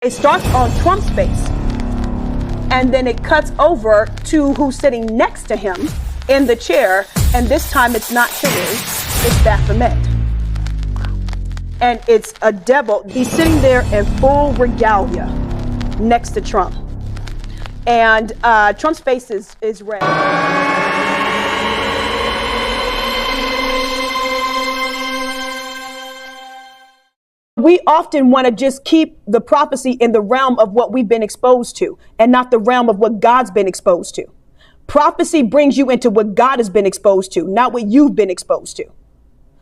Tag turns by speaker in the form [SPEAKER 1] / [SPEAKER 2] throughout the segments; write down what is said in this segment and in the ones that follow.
[SPEAKER 1] It starts on Trump's face, and then it cuts over to who's sitting next to him in the chair, and this time it's not Hillary, it's Baphomet. And it's a devil. He's sitting there in full regalia next to Trump. And Trump's face is red. We often want to just keep the prophecy in the realm of what we've been exposed to and not the realm of what God's been exposed to. Prophecy brings you into what God has been exposed to, not what you've been exposed to.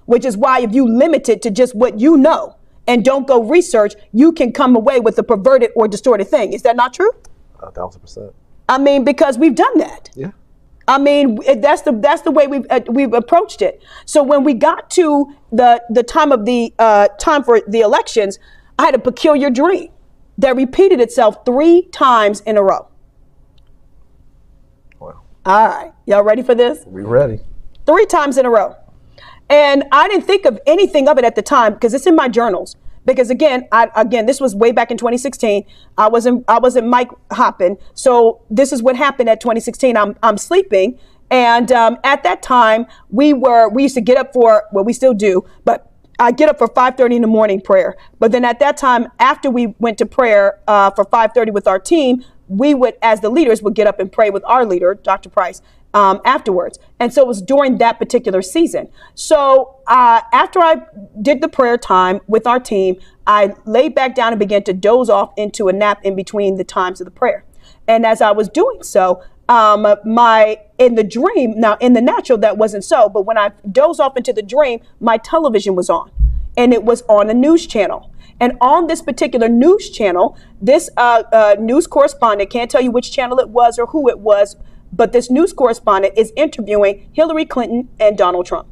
[SPEAKER 1] Which is why if you limit it to just what you know and don't go research, you can come away with a perverted or distorted thing. Is that not true?
[SPEAKER 2] 1,000%.
[SPEAKER 1] I mean, because we've done that.
[SPEAKER 2] Yeah.
[SPEAKER 1] I mean, that's the way we've approached it. So when we got to the time of the time for the elections, I had a peculiar dream that repeated itself 3 times in a row.
[SPEAKER 2] Wow.
[SPEAKER 1] All right, y'all ready for this?
[SPEAKER 2] We ready.
[SPEAKER 1] 3 times in a row, and I didn't think of anything of it at the time because it's in my journals. Because again, this was way back in 2016. I wasn't mic hopping. So this is what happened at 2016. I'm sleeping. And at that time, we used to get up for, well, we still do, but I get up for 5:30 in the morning prayer. But then at that time, after we went to prayer for 5:30 with our team, we would, as the leaders, would get up and pray with our leader, Dr. Price, afterwards. And so it was during that particular season. So after I did the prayer time with our team, I laid back down and began to doze off into a nap in between the times of the prayer. And as I was doing so, in the dream, now in the natural, that wasn't so, but when I dozed off into the dream, my television was on, and it was on a news channel. And on this particular news channel, this news correspondent, can't tell you which channel it was or who it was, but this news correspondent is interviewing Hillary Clinton and Donald Trump.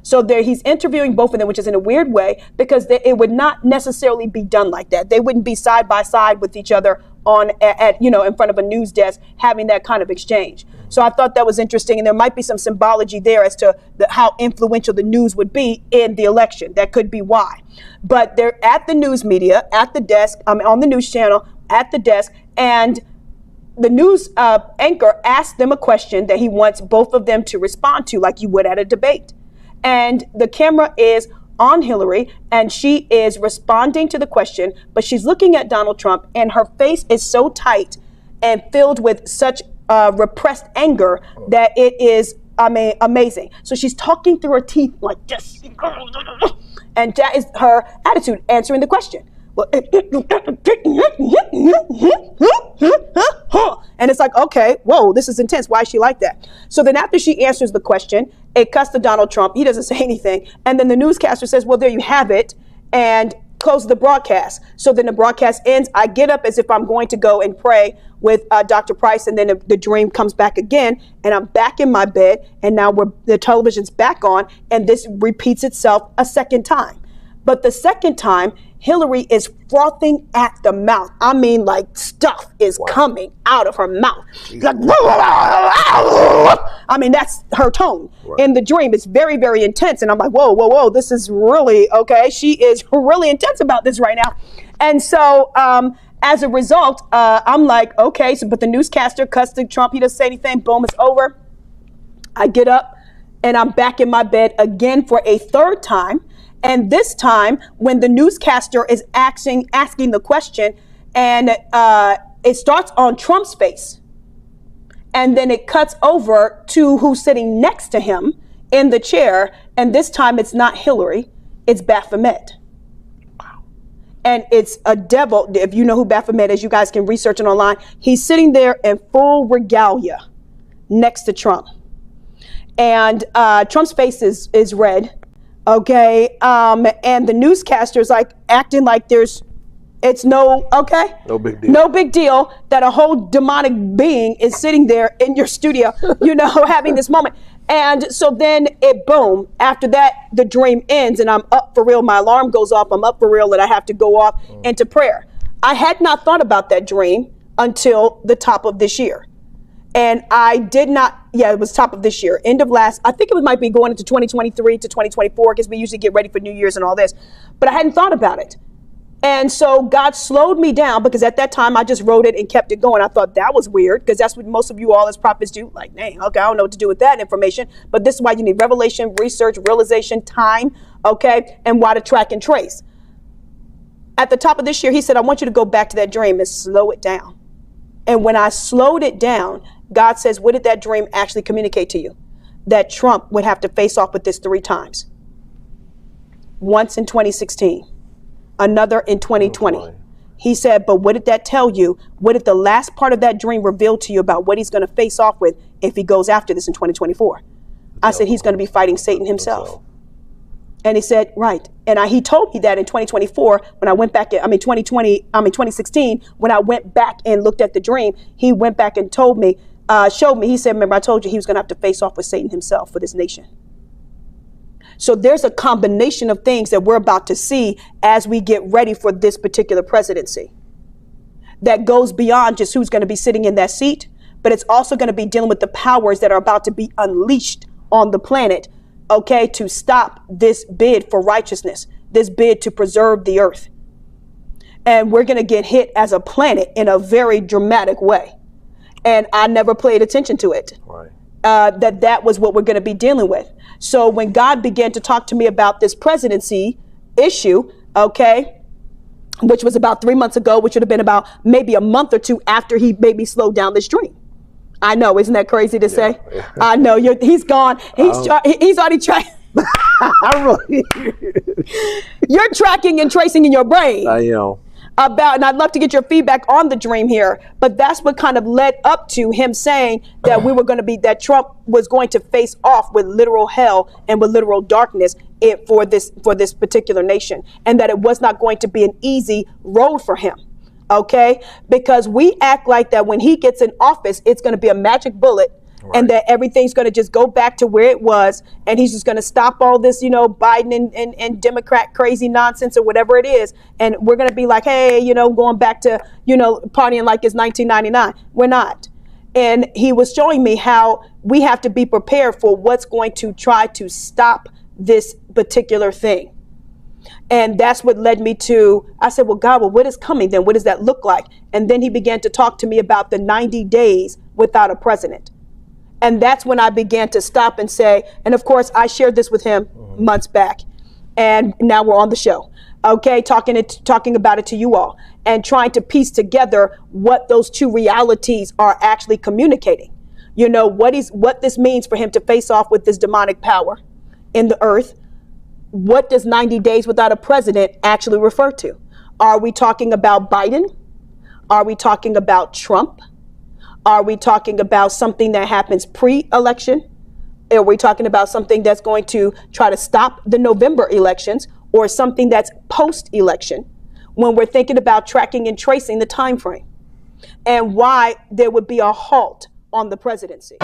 [SPEAKER 1] So he's interviewing both of them, which is in a weird way, because it would not necessarily be done like that. They wouldn't be side by side with each other in front of a news desk having that kind of exchange. So I thought that was interesting, and there might be some symbology there as to how influential the news would be in the election. That could be why. But they're at the news media, at the desk, on the news channel, at the desk, and the news anchor asked them a question that he wants both of them to respond to, like you would at a debate. And the camera is on Hillary, and she is responding to the question, but she's looking at Donald Trump, and her face is so tight and filled with such repressed anger that it is, amazing. So she's talking through her teeth like this, and that is her attitude, answering the question. And it's like, okay, whoa, this is intense. Why is she like that? So then after she answers the question, it cuts to Donald Trump. He doesn't say anything. And then the newscaster says, well, there you have it, and close the broadcast. So then the broadcast ends. I get up as if I'm going to go and pray with Dr. Price. And then the dream comes back again, and I'm back in my bed. And now the television's back on, and this repeats itself a second time. But the second time, Hillary is frothing at the mouth. I mean, like, stuff is coming out of her mouth. Like, I mean, that's her tone. Right. In the dream, it's very, very intense. And I'm like, whoa, whoa, whoa, this is really, okay. She is really intense about this right now. And so as a result, I'm like, okay, so but the newscaster cuts to Trump. He doesn't say anything. Boom, it's over. I get up, and I'm back in my bed again for a third time. And this time, when the newscaster is asking the question, and it starts on Trump's face, and then it cuts over to who's sitting next to him in the chair, and this time it's not Hillary, it's Baphomet. And it's a devil. If you know who Baphomet is, you guys can research it online. He's sitting there in full regalia next to Trump. And Trump's face is red. Okay, and the newscaster is like acting like it's no big deal. No big deal that a whole demonic being is sitting there in your studio, having this moment. And so then boom, after that, the dream ends, and I'm up for real. My alarm goes off. I'm up for real, and I have to go off into prayer. I had not thought about that dream until the top of this year. And I did not, it was top of this year, end of I think it might be going into 2023 to 2024, because we usually get ready for New Year's and all this. But I hadn't thought about it. And so God slowed me down, because at that time I just wrote it and kept it going. I thought that was weird, because that's what most of you all as prophets do. Like, dang, okay, I don't know what to do with that information. But this is why you need revelation, research, realization, time, okay, and why to track and trace. At the top of this year, he said, I want you to go back to that dream and slow it down. And when I slowed it down, God says, what did that dream actually communicate to you? That Trump would have to face off with this 3 times. Once in 2016. Another in 2020. He said, but what did that tell you? What did the last part of that dream reveal to you about what he's going to face off with if he goes after this in 2024? I said, he's going to be fighting Satan himself. And he said, right. And he told me that in 2024, when I went back, 2016, when I went back and looked at the dream, he went back and told me, showed me, he said, remember, I told you he was going to have to face off with Satan himself for this nation. So there's a combination of things that we're about to see as we get ready for this particular presidency that goes beyond just who's going to be sitting in that seat, but it's also going to be dealing with the powers that are about to be unleashed on the planet, okay, to stop this bid for righteousness, this bid to preserve the earth. And we're going to get hit as a planet in a very dramatic way. And I never paid attention to it. Right. That was what we're going to be dealing with. So when God began to talk to me about this presidency issue, okay, which was about 3 months ago, which would have been about maybe a month or 2 after he made me slow down this dream. I know, isn't that crazy to say? Yeah. I know, he's gone. He's already tracked. You're tracking and tracing in your brain.
[SPEAKER 2] I know.
[SPEAKER 1] And I'd love to get your feedback on the dream here, but that's what kind of led up to him saying that that Trump was going to face off with literal hell and with literal darkness for this particular nation, and that it was not going to be an easy road for him. Okay, because we act like that when he gets in office, it's going to be a magic bullet. Right. And that everything's going to just go back to where it was. And he's just going to stop all this, Biden and Democrat crazy nonsense or whatever it is. And we're going to be like, hey, going back to, partying like it's 1999. We're not. And he was showing me how we have to be prepared for what's going to try to stop this particular thing. And that's what led me to, I said, well, God, what is coming then? What does that look like? And then he began to talk to me about the 90 days without a president. And that's when I began to stop and say, and of course, I shared this with him months back. And now we're on the show, okay, talking about it to you all and trying to piece together what those 2 realities are actually communicating. What this means for him to face off with this demonic power in the earth. What does 90 days without a president actually refer to? Are we talking about Biden? Are we talking about Trump? Are we talking about something that happens pre-election? Are we talking about something that's going to try to stop the November elections, or something that's post-election, when we're thinking about tracking and tracing the time frame and why there would be a halt on the presidency?